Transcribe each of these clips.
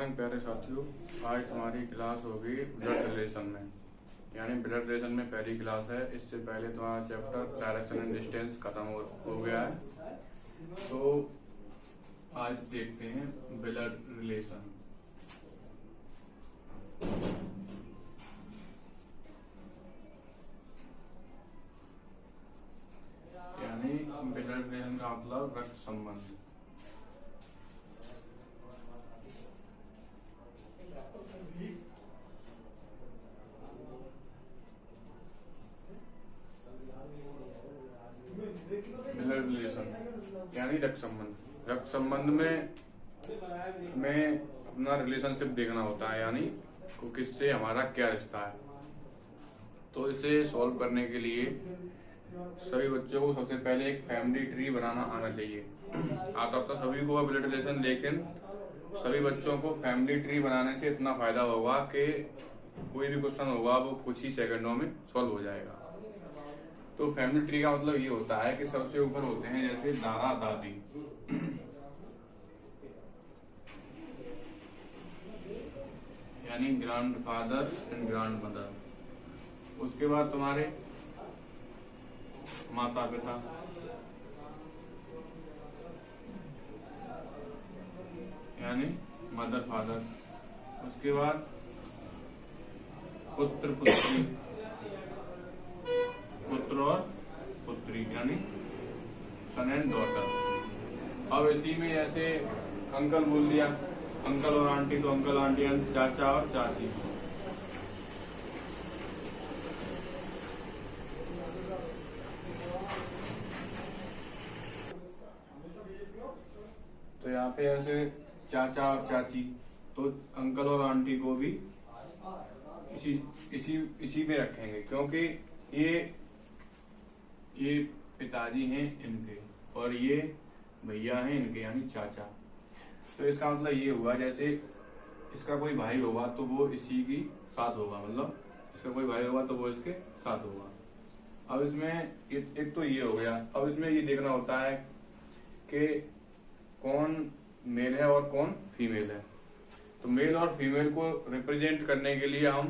Morning प्यारे साथियों। आज तुम्हारी क्लास होगी ब्लड रिलेशन में, यानी ब्लड रिलेशन में पहली क्लास है। इससे पहले तुम्हारा चैप्टर डायरेक्शन एंड डिस्टेंस खत्म हो गया है। तो आज देखते हैं ब्लड रिलेशन। यानी ब्लड रिलेशन का मतलब रक्त संबंध। ब्लड रिलेशन यानी रक्त संबंध। रक्त संबंध में हमें अपना रिलेशनशिप देखना होता है, यानी किससे हमारा क्या रिश्ता है। तो इसे सॉल्व करने के लिए सभी बच्चों को सबसे पहले एक फैमिली ट्री बनाना आना चाहिए। आता तो सभी को ब्लड रिलेशन, लेकिन सभी बच्चों को फैमिली ट्री बनाने से इतना फायदा होगा कि कोई भी क्वेश्चन होगा वो कुछ ही सेकंडों में सॉल्व हो जाएगा। तो फैमिली ट्री का मतलब ये होता है कि सबसे ऊपर होते हैं जैसे दादा दादी, यानी grand father and grand mother. उसके बाद तुम्हारे माता पिता, यानी मदर फादर। उसके बाद पुत्र पुत्री, पुत्र और पुत्री, यानी सन एंड डॉटर। अब इसी में जैसे अंकल बोल दिया, अंकल और आंटी, तो अंकल आंटी यानी चाचा और चाची। तो यहाँ पे ऐसे चाचा और चाची, तो अंकल और आंटी को भी इसी में रखेंगे, क्योंकि ये पिताजी हैं इनके और ये भैया हैं इनके, यानी चाचा। तो इसका मतलब ये हुआ जैसे इसका कोई भाई होगा तो वो इसी की साथ होगा, मतलब इसका कोई भाई होगा तो वो इसके साथ होगा। अब इसमें एक तो ये हो गया। अब इसमें ये देखना होता है कि कौन मेल है और कौन फीमेल है। तो मेल और फीमेल को रिप्रेजेंट करने के लिए हम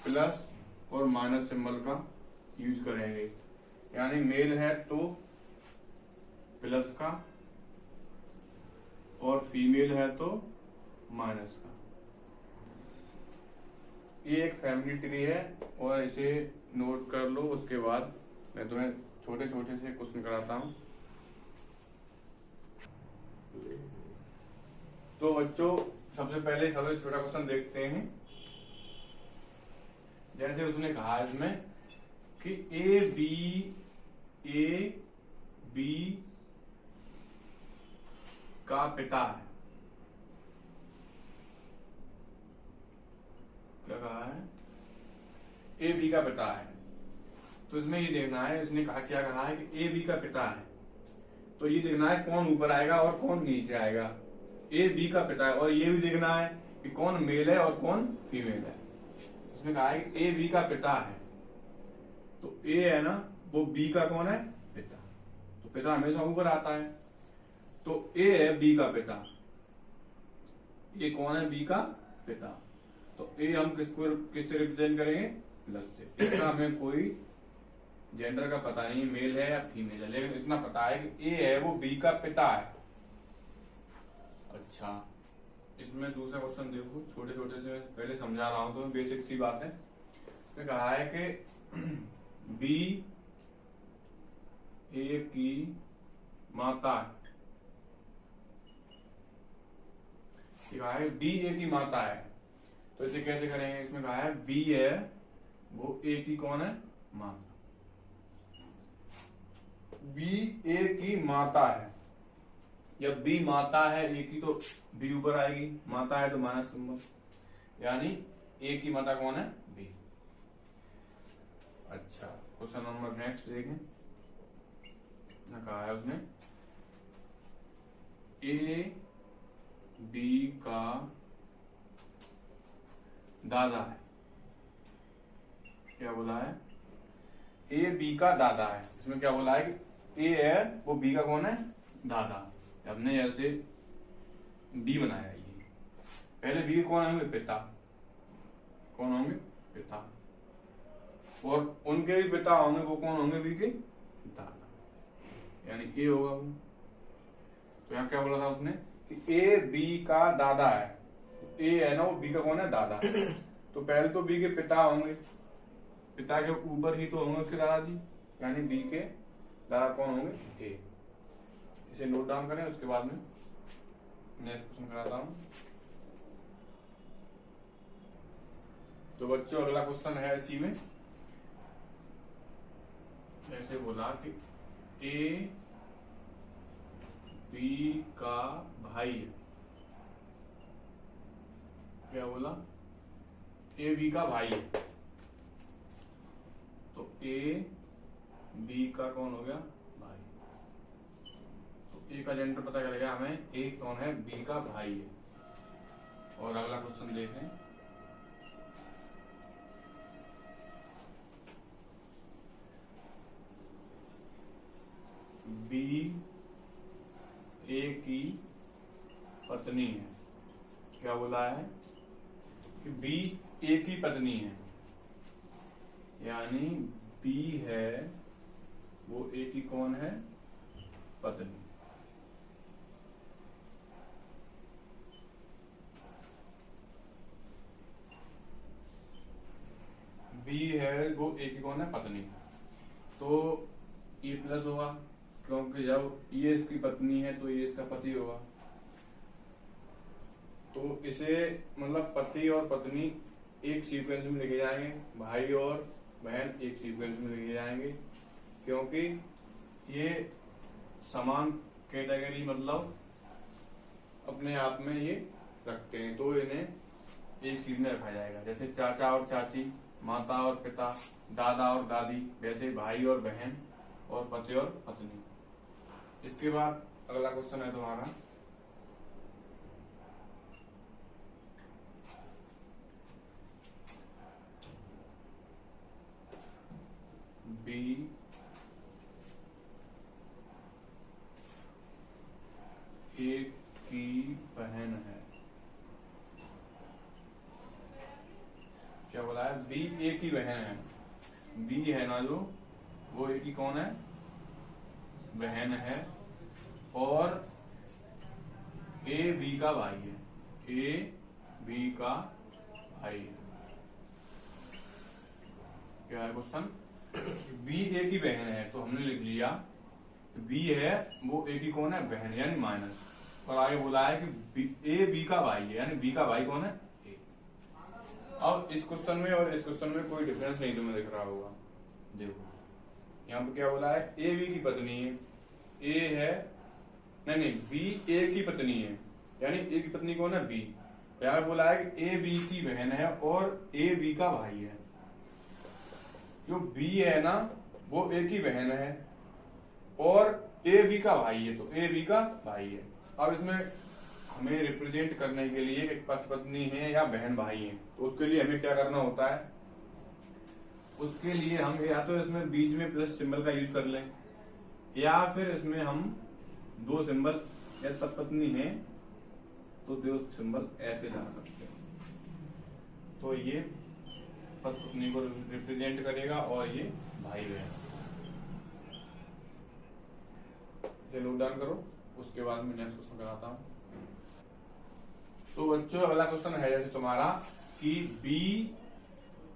प्लस और माइनस सिंबल का यूज करेंगे। यानी मेल है तो प्लस का और फीमेल है तो माइनस का। ये एक फैमिली ट्री है और इसे नोट कर लो। उसके बाद मैं तुम्हें छोटे छोटे से क्वेश्चन कराता हूं। तो बच्चों सबसे पहले सबसे छोटा क्वेश्चन देखते हैं। जैसे उसने कहा इसमें कि ए बी का पिता है। क्या कहा है? ए बी का पिता है। तो इसमें ये देखना है, इसने कहा क्या कहा है कि ए बी का पिता है। तो ये देखना है कौन ऊपर आएगा और कौन नीचे आएगा। ए बी का पिता है, और ये भी देखना है कि कौन मेल है और कौन फीमेल है। इसमें कहा है कि ए बी का पिता है, तो ए है ना, वो बी का कौन है? पिता। तो पिता हमेशा ऊपर आता है। तो ए है बी का पिता। ये कौन है? बी का पिता। तो ए हम किससे रिप्रेजेंट करेंगे? प्लस से। इसका हमें कोई जेंडर का पता नहीं, मेल है या फीमेल है, लेकिन इतना पता है कि ए है वो बी का पिता है। अच्छा, इसमें दूसरा क्वेश्चन देखो, छोटे छोटे से पहले समझा रहा हूं, तो बेसिक सी बात है। इसमें कहा है कि बी ए की माता है। कहा है बी ए की माता है, तो इसे कैसे करेंगे? इसमें कहा है बी है वो ए की कौन है? माता। बी ए की माता है। जब बी माता है ए की, तो बी ऊपर आएगी, माता है तो माइनस सिंबल, यानी ए की माता कौन है? बी। अच्छा, क्वेश्चन नंबर नेक्स्ट देखें। कहा है उसने ए बी का दादा है। क्या बोला है? ए बी का दादा है। इसमें क्या बोला है कि ए है वो बी का कौन है? दादा। हमने जैसे बी बनाया ये, पहले बी के कौन होंगे? पिता। कौन होंगे? पिता। और उनके भी पिता होंगे, वो कौन होंगे? बी के दादा, यानी ए होगा वो। तो यहाँ क्या बोला था उसने कि ए बी का दादा है। ए है ना, वो बी का कौन है? दादा। तो पहले तो बी के पिता होंगे, पिता के ऊपर ही तो होंगे उसके दादाजी, यानी बी के दादा कौन होंगे? ए। इसे नोट डाउन करें, उसके बाद में नेक्स्ट क्वेश्चन कराता हूं। तो बच्चों अगला क्वेश्चन है इसी में, ऐसे बोला कि ए बी का भाई है। क्या बोला? ए बी का भाई है। तो ए बी का कौन हो गया? भाई। तो ए का जेंडर पता चलेगा हमें, ए कौन है? बी का भाई है। और अगला क्वेश्चन देखें। बी ए की पत्नी है। क्या बोला है कि बी ए की पत्नी है, यानी बी है वो ए की कौन है? पत्नी। बी है वो ए की कौन है? पत्नी। तो ये प्लस होगा, क्योंकि जब ये इसकी पत्नी है तो ये इसका पति होगा। तो इसे मतलब पति और पत्नी एक सीक्वेंस में लिखे जाएंगे, भाई और बहन एक सीक्वेंस में लिखे जाएंगे, क्योंकि ये समान कैटेगरी मतलब अपने आप में ये रखते हैं, तो इन्हें एक सीध में रखा जाएगा। जैसे चाचा और चाची, माता और पिता, दादा और दादी, वैसे भाई और बहन और पति और पत्नी। इसके बाद अगला क्वेश्चन है तुम्हारा, बी ए की बहन है। क्या बोला है? बी ए की बहन है। बी है ना जो, वो ए की कौन है? बहन है। और ए बी का भाई है। ए बी का भाई है। क्या है क्वेश्चन? बी ए की बहन है, तो हमने लिख लिया बी है वो ए की कौन है? बहन, यानी माइनस। और आगे बोला है कि ए बी का भाई है, यानी बी का भाई कौन है? ए। अब इस क्वेश्चन में और इस क्वेश्चन में कोई डिफरेंस नहीं तुम्हें दिख रहा होगा। देखो यहाँ पे क्या बोला है? ए बी की पत्नी है। ए है, नहीं, बी ए की पत्नी है, यानी ए की पत्नी कौन है? बी। यहाँ बोला है कि ए बी की बहन है और ए बी का भाई है। जो बी है ना, वो ए की बहन है और ए बी का भाई है, तो ए बी का भाई है। अब इसमें हमें रिप्रेजेंट करने के लिए एक पति पत्नी है या बहन भाई है, तो उसके लिए हमें क्या करना होता है? उसके लिए हम या तो इसमें बीच में प्लस सिंबल का यूज कर लें, या फिर इसमें हम दो सिंबल, या पति पत्नी है तो दो सिंबल ऐसे लगा सकते हैं। तो ये पति पत्नी को रिप्रेजेंट करेगा और ये भाई बहन। ये नोट डाउन करो, उसके बाद में नेक्स्ट क्वेश्चन कराता हूं। तो बच्चों अगला क्वेश्चन है जैसे तुम्हारा कि बी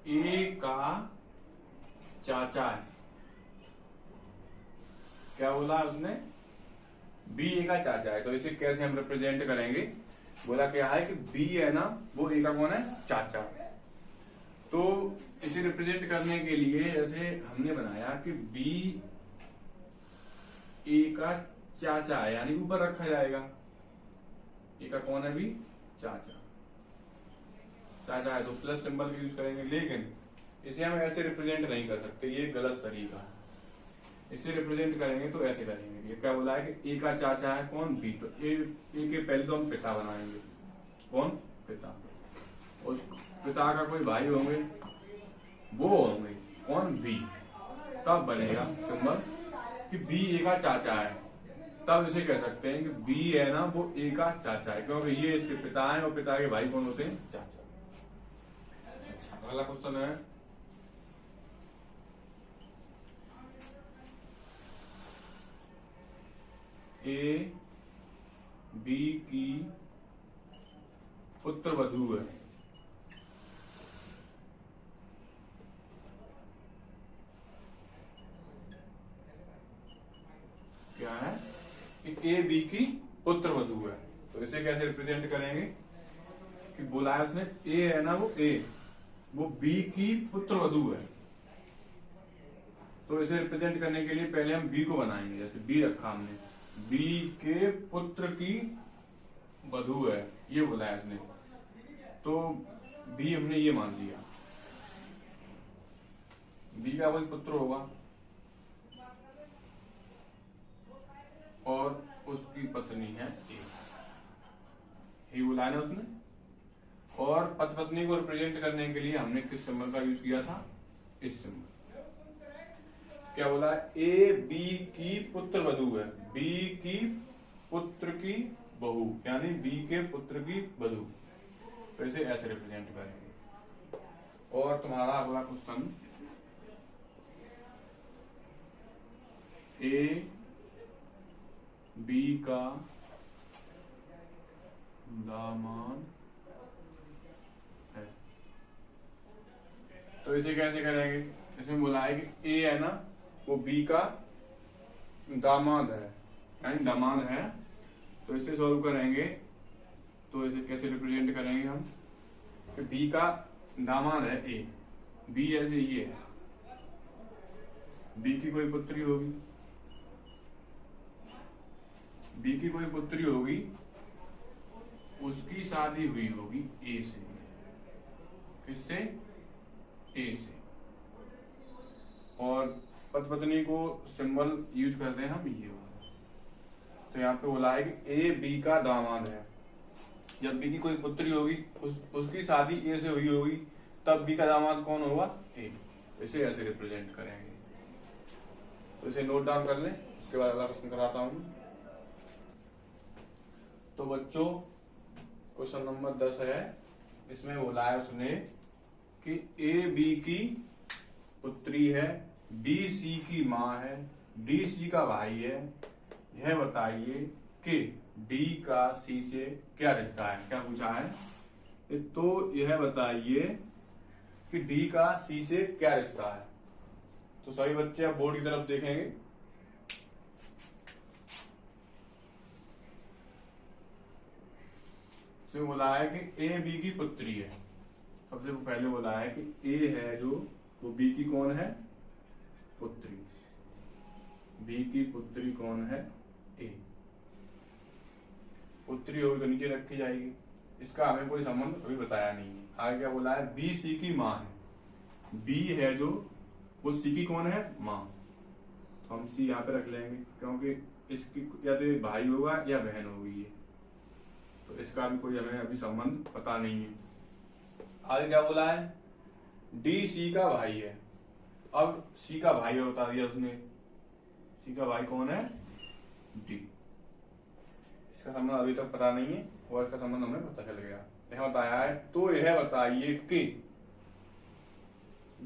ए का चाचा है। क्या बोला उसने? बी ए का चाचा है। तो इसे कैसे हम रिप्रेजेंट करेंगे? बोला क्या है कि बी है ना, वो ए का कौन है? चाचा। तो इसे रिप्रेजेंट करने के लिए जैसे हमने बनाया कि बी ए का चाचा है, यानी ऊपर रखा जाएगा। ए का कौन है? भी चाचा। चाचा है तो प्लस सिंबल का यूज करेंगे, लेकिन इसे हम ऐसे रिप्रेजेंट नहीं कर सकते, ये गलत तरीका है। इसे रिप्रेजेंट करेंगे तो ऐसे करेंगे। ये क्या बोला है कि ए का चाचा है कौन? बी। तो ए के पहले तो हम पिता बनाएंगे। कौन? पिता। उस पिता का कोई भाई होंगे, वो होंगे कौन? बी। तब बनेगा सिंबल कि बी ए का चाचा है। तब इसे कह सकते हैं कि बी है ना वो ए का चाचा है, क्योंकि ये इसके पिता हैं और पिता के भाई कौन होते हैं? चाचा। अच्छा, अगला क्वेश्चन है ए बी की पुत्र वधू है, क्या है कि ए बी की पुत्र वधू है। तो इसे कैसे रिप्रेजेंट करेंगे कि बोला है उसने ए है ना वो बी की पुत्र वधू है। तो इसे रिप्रेजेंट करने के लिए पहले हम बी को बनाएंगे, जैसे बी रखा हमने, बी के पुत्र की वधू है, ये बोला है उसने। तो बी हमने ये मान लिया, बी का कोई पुत्र होगा और उसकी पत्नी है ए, ये बोला है उसने। और पति पत्नी को रिप्रेजेंट करने के लिए हमने किस सिंबल का यूज किया था? इस सिंबल। क्या बोला? ए बी की पुत्र वधू है, बी की पुत्र की बहू, यानी बी के पुत्र की वधू। तो इसे ऐसे रिप्रेजेंट करेंगे। और तुम्हारा अगला क्वेश्चन, ए बी का दामाद है, तो इसे कैसे करेंगे? इसमें बोला है कि ए है ना वो बी का दामाद है, यानी दामाद है। तो इसे सॉल्व करेंगे तो इसे कैसे रिप्रेजेंट करेंगे हम कि बी का दामाद है ए, बी ऐसे ये है, बी की कोई पुत्री होगी, बी की कोई पुत्री होगी, उसकी शादी हुई होगी ए से। किससे? ए से। और पति पत्नी को सिंबल यूज करते हैं हम ये वाला। तो यहाँ पे बोला है कि ए बी का दामाद है। जब बी की कोई पुत्री होगी उसकी शादी ए से हुई होगी, तब बी का दामाद कौन होगा? ए। इसे ऐसे रिप्रेजेंट करेंगे। तो इसे नोट डाउन कर लें, उसके बाद अगला प्रश्न कराता हूं। तो बच्चों क्वेश्चन नंबर 10 है, इसमें बोला है उसने कि ए बी की पुत्री है, बी सी की माँ है, डी सी का भाई है, यह बताइए कि डी का सी से क्या रिश्ता है। क्या पूछा है? तो यह बताइए कि डी का सी से क्या रिश्ता है। तो सभी बच्चे अब बोर्ड की तरफ देखेंगे। इसमें बोला है कि ए बी की पुत्री है। सबसे पहले बोला है कि ए है जो वो बी की कौन है? पुत्री। बी की पुत्री कौन है? ए। पुत्री होगी तो नीचे रखी जाएगी, इसका हमें कोई संबंध अभी बताया नहीं है। आगे क्या बोला है? बी सी की माँ है, बी है जो वो सी की कौन है? माँ। तो हम सी यहाँ पे रख लेंगे, क्योंकि इसकी या तो भाई होगा या बहन होगी ये, तो इसका भी कोई हमें अभी संबंध पता नहीं है। आगे क्या बोला है? डी सी का भाई है। अब सी का भाई बता दिया उसने, सी का भाई कौन है? डी। इसका संबंध अभी तक पता नहीं है और इसका संबंध हमें पता चल गया, यह बताया है। तो यह बताइए कि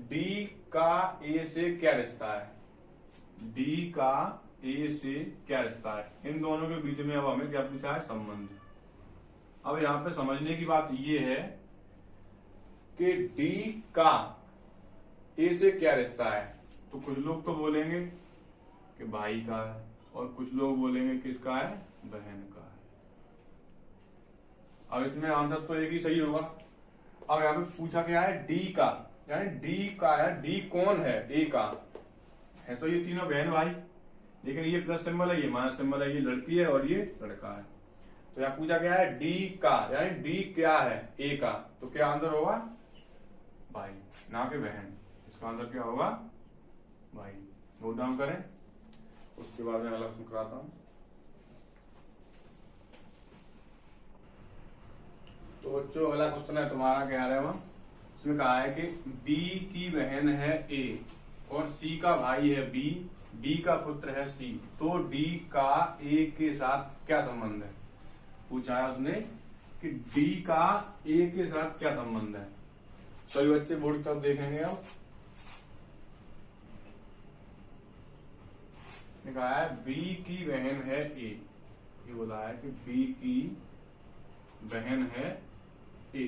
डी का ए से क्या रिश्ता है? डी का ए से क्या रिश्ता है? इन दोनों के बीच में अब हमें क्या पूछा है? संबंध। अब यहाँ पे समझने की बात ये है कि डी का ए से क्या रिश्ता है। तो कुछ लोग तो बोलेंगे कि भाई का है और कुछ लोग बोलेंगे किसका है? बहन का है। अब इसमें आंसर तो एक ही सही होगा। अब यहाँ पे पूछा क्या है? डी का, यानी डी का है। डी कौन है? ए का है। तो ये तीनों बहन भाई, लेकिन ये प्लस सिंबल है, ये माइनस सिंबल है, ये लड़की है और ये लड़का है। तो यहाँ पूछा गया है डी का, यानी डी क्या है? ए का। तो क्या आंसर होगा? भाई, ना कि बहन। इसका आंसर क्या होगा? भाई। नोट डाउन करें, उसके बाद मैं अगला क्वेश्चन कराता हूं। तो बच्चों अगला क्वेश्चन है तुम्हारा 11वां। इसमें कहा है कि बी की बहन है ए और सी का भाई है बी, डी का पुत्र है सी, तो डी का ए के साथ क्या संबंध है? पूछा है उसने कि डी का ए के साथ क्या संबंध है। सभी बच्चे बोर्ड तब देखेंगे। अब कहा है बी की बहन है ए, ये बोला है कि बी की बहन है ए,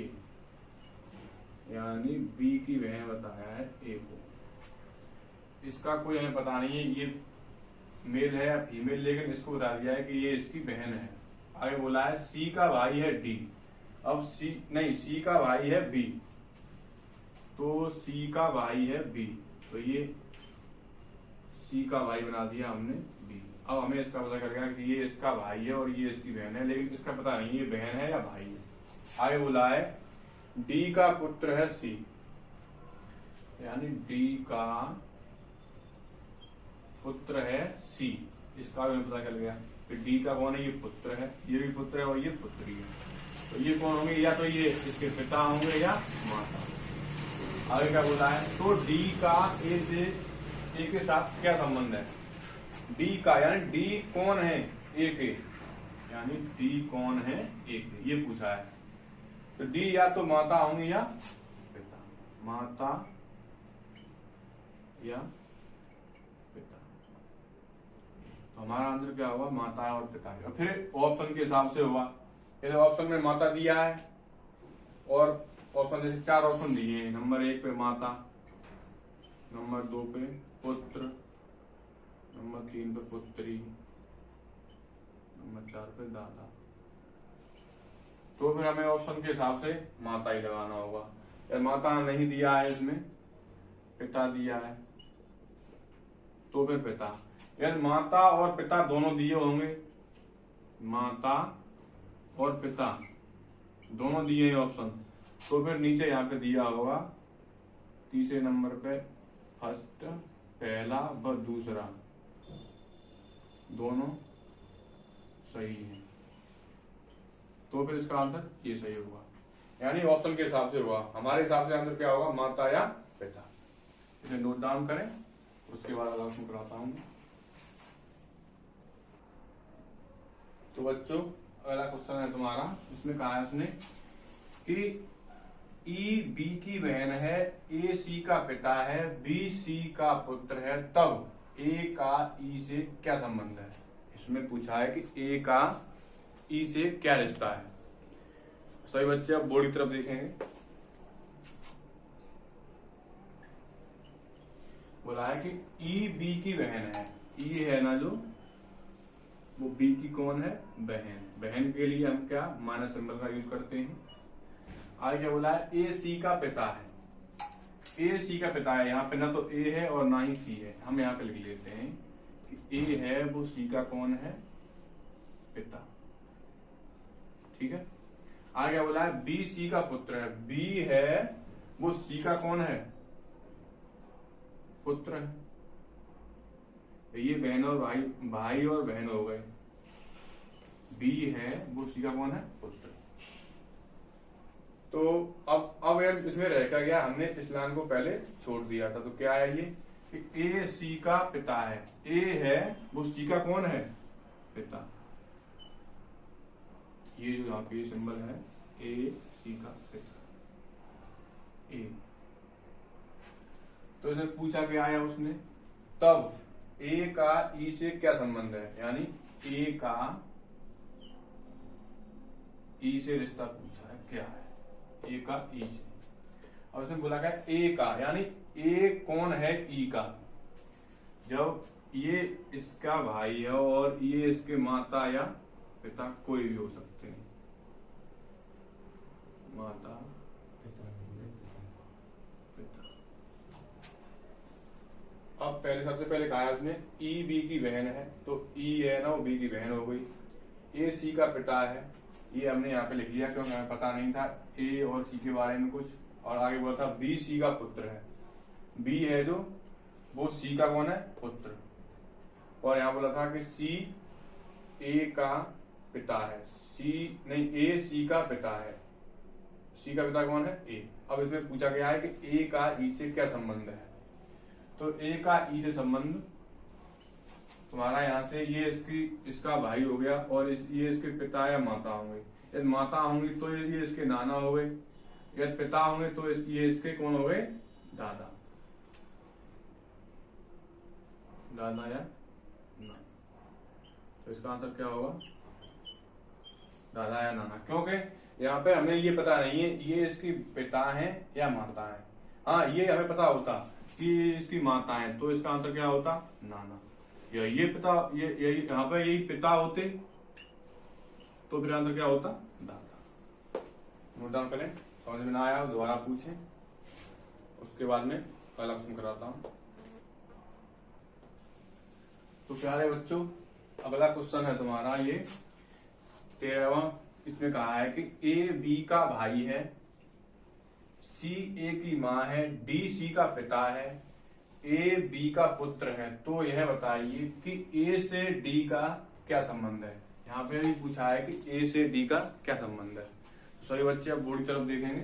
यानी बी की बहन बताया है ए को। इसका कोई हमें पता नहीं है ये मेल है या फीमेल, लेकिन इसको बता दिया है कि ये इसकी बहन है। आगे बोला है सी का भाई है डी, अब सी का भाई है बी, तो सी का भाई है बी, तो ये सी का भाई बना दिया हमने बी। अब हमें इसका पता चल गया कि ये इसका भाई है और ये इसकी बहन है, लेकिन इसका पता नहीं ये बहन है या भाई है। आगे बोला है डी का पुत्र है सी, यानी डी का पुत्र है सी, इसका भी पता चल गया। फिर डी का कौन है? ये पुत्र है, ये भी पुत्र है और ये पुत्री है, तो ये कौन होंगे? या तो ये इसके पिता होंगे या माता। आगे क्या बोला है? तो डी का ए के साथ क्या संबंध है? डी का यानी डी कौन है ए के, यानी डी कौन है ए के, ये पूछा है। तो डी या तो माता होंगे या पिता, माता या पिता। तो हमारा आंसर क्या होगा? माता और पिता। और फिर ऑप्शन के हिसाब से होगा। जैसे ऑप्शन में माता दिया है और ऑप्शन जैसे 4 ऑप्शन दिए हैं, नंबर 1 पे माता, नंबर 2 पे पुत्र, नंबर 3 पे पुत्री, नंबर 4 पे दादा। तो फिर हमें ऑप्शन के हिसाब से माता ही लगाना होगा। या माता नहीं दिया है, इसमें पिता दिया है, तो फिर पिता। यदि माता और पिता दोनों दिए होंगे, माता और पिता दोनों दिए हैं ऑप्शन, तो फिर नीचे यहाँ पे दिया होगा तीसरे नंबर पे फर्स्ट, पहला व दूसरा दोनों सही है, तो फिर इसका आंसर ये सही होगा। यानी ऑप्शन के हिसाब से होगा। हमारे हिसाब से आंसर क्या होगा? माता या पिता। इसे नोट डाउन करें, उसके बाद अगला कराता हूं। तो बच्चों अगला क्वेश्चन है तुम्हारा, इसमें कहा है उसने कि ई बी की बहन है, ए सी का पिता है, बी सी का पुत्र है, तब ए का ई से क्या संबंध है? इसमें पूछा है कि ए का ई से क्या रिश्ता है। सभी बच्चे अब बोर्ड की तरफ देखेंगे। बोला है कि ई बी की बहन है, ई है ना जो, वो बी की कौन है? बहन। बहन के लिए हम क्या माइनस सिंबल का यूज करते हैं। आगे क्या बोला है? ए सी का पिता है, ए सी का पिता है। यहाँ पे ना तो ए है और ना ही सी है, हम यहाँ पे लिख लेते हैं कि ए है वो सी का कौन है? पिता। ठीक है। आगे क्या बोला है? बी सी का पुत्र है, बी है वो सी का कौन है? पुत्र है। ये बहन और भाई और बहन हो गए। बी है वो सी का कौन है? पुत्र। तो अब यार इसमें रह क्या गया? हमने इस लाइन को पहले छोड़ दिया था, तो क्या है ये कि ए सी का पिता है, ए है वो सी का कौन है? पिता। ये जो यहाँ पे सिंबल है ए सी का पिता, ए। तो इसे पूछा क्या आया उसने, तब ए का ई से क्या संबंध है? यानी ए का ई से रिश्ता पूछा है, क्या है? ए का ई से। और उसने बोला क्या? ए का, यानी ए कौन है ई का? जब ये इसका भाई है और ये इसके माता या पिता कोई भी हो सकते हैं, माता पिता। अब पहले सबसे पहले कहा है उसने ई बी की बहन है, तो ई है ना वो बी की बहन हो गई। ए सी का पिता है, ये हमने यहाँ पे लिख लिया क्योंकि हमें पता नहीं था ए और सी के बारे में कुछ। और आगे बोला था बी सी का पुत्र है, बी है जो वो सी का कौन है? पुत्र। और यहाँ बोला था कि सी ए का पिता है, ए सी का पिता है, सी का पिता कौन है? ए। अब इसमें पूछा गया है कि ए का ई से क्या संबंध है। तो ए का ई से संबंध तुम्हारा यहाँ से ये इसका भाई हो गया और ये इसके पिता या माता होंगे। यदि माता होंगी तो ये इसके नाना हो गए, यदि पिता होंगे तो ये इसके कौन हो गए? दादा। दादा या नाना। तो इसका आंसर क्या होगा? दादा या नाना। क्योंकि यहाँ पे हमें ये पता नहीं है ये इसकी पिता है या माता है। हाँ, ये हमें पता होता कि इसकी माता है तो इसका आंसर क्या होता? नाना। या ये पिता, ये यही यहाँ पे यही पिता होते तो फिर आंसर क्या होता? दादा। नोट डाउन करें, समझ में ना आया दोबारा पूछें, उसके बाद में अगला क्वेश्चन कराता हूं। तो प्यारे बच्चों, अगला क्वेश्चन है तुम्हारा ये 13वां। इसमें कहा है कि ए बी का भाई है, सी ए की माँ है, डी सी का पिता है, ए बी का पुत्र है। तो यह बताइए कि ए से डी का क्या संबंध है। यहाँ पे भी पूछा है कि ए से डी का क्या संबंध है। तो सभी बच्चे अब बोर्ड की तरफ देखेंगे।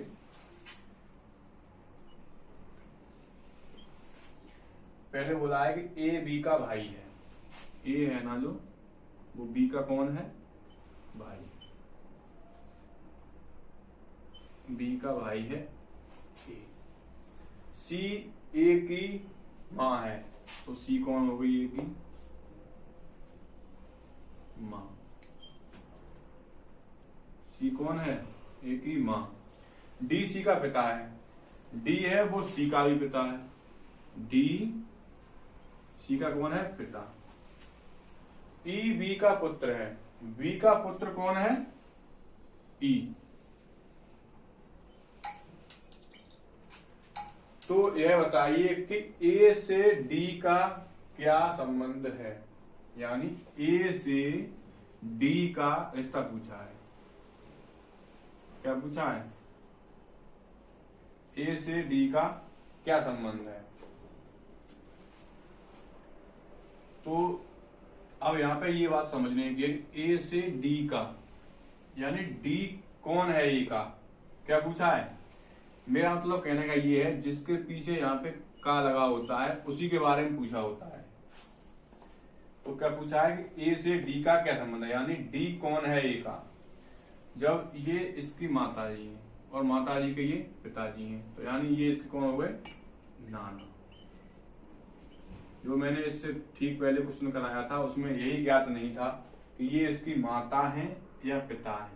पहले बोला है कि ए बी का भाई है। ए है ना जो, वो बी का कौन है? भाई। बी का भाई है ए। सी ए की माँ है, तो सी कौन हो गई? ए की माँ। सी कौन है? ए की माँ। डी सी का पिता है, डी है वो सी का भी पिता है। डी सी का कौन है? पिता। ई बी का पुत्र है, बी का पुत्र कौन है? ई। तो यह बताइए कि ए से डी का क्या संबंध है। यानी ए से डी का रिश्ता पूछा है। क्या पूछा है? ए से डी का क्या संबंध है। तो अब यहां पे ये बात समझने की है कि ए से डी का, यानी डी कौन है? ए का क्या पूछा है। मेरा मतलब कहने का ये है जिसके पीछे यहाँ पे का लगा होता है उसी के बारे में पूछा होता है। तो क्या पूछा है कि ए से डी का क्या संबंध है, यानी डी कौन है ए का। जब ये इसकी माता जी है और माता जी के ये पिताजी हैं, तो यानी ये इसके कौन हो गए? नाना। जो मैंने इससे ठीक पहले क्वेश्चन कराया था उसमें यही ज्ञात नहीं था कि ये इसकी माता है या पिता है।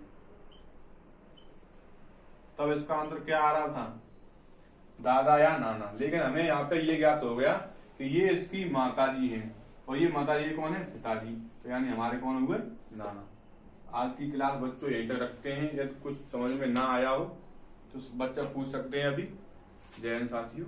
तब इसका आंसर क्या आ रहा था? दादा या नाना। लेकिन हमें यहाँ पे ये ज्ञात हो गया कि ये इसकी माता जी हैं और ये माता जी कौन है? पिताजी। तो यानी हमारे कौन हुए? नाना। आज की क्लास बच्चों यही तक रखते हैं। यदि कुछ समझ में ना आया हो तो बच्चा पूछ सकते हैं अभी। जय हिंद साथियों।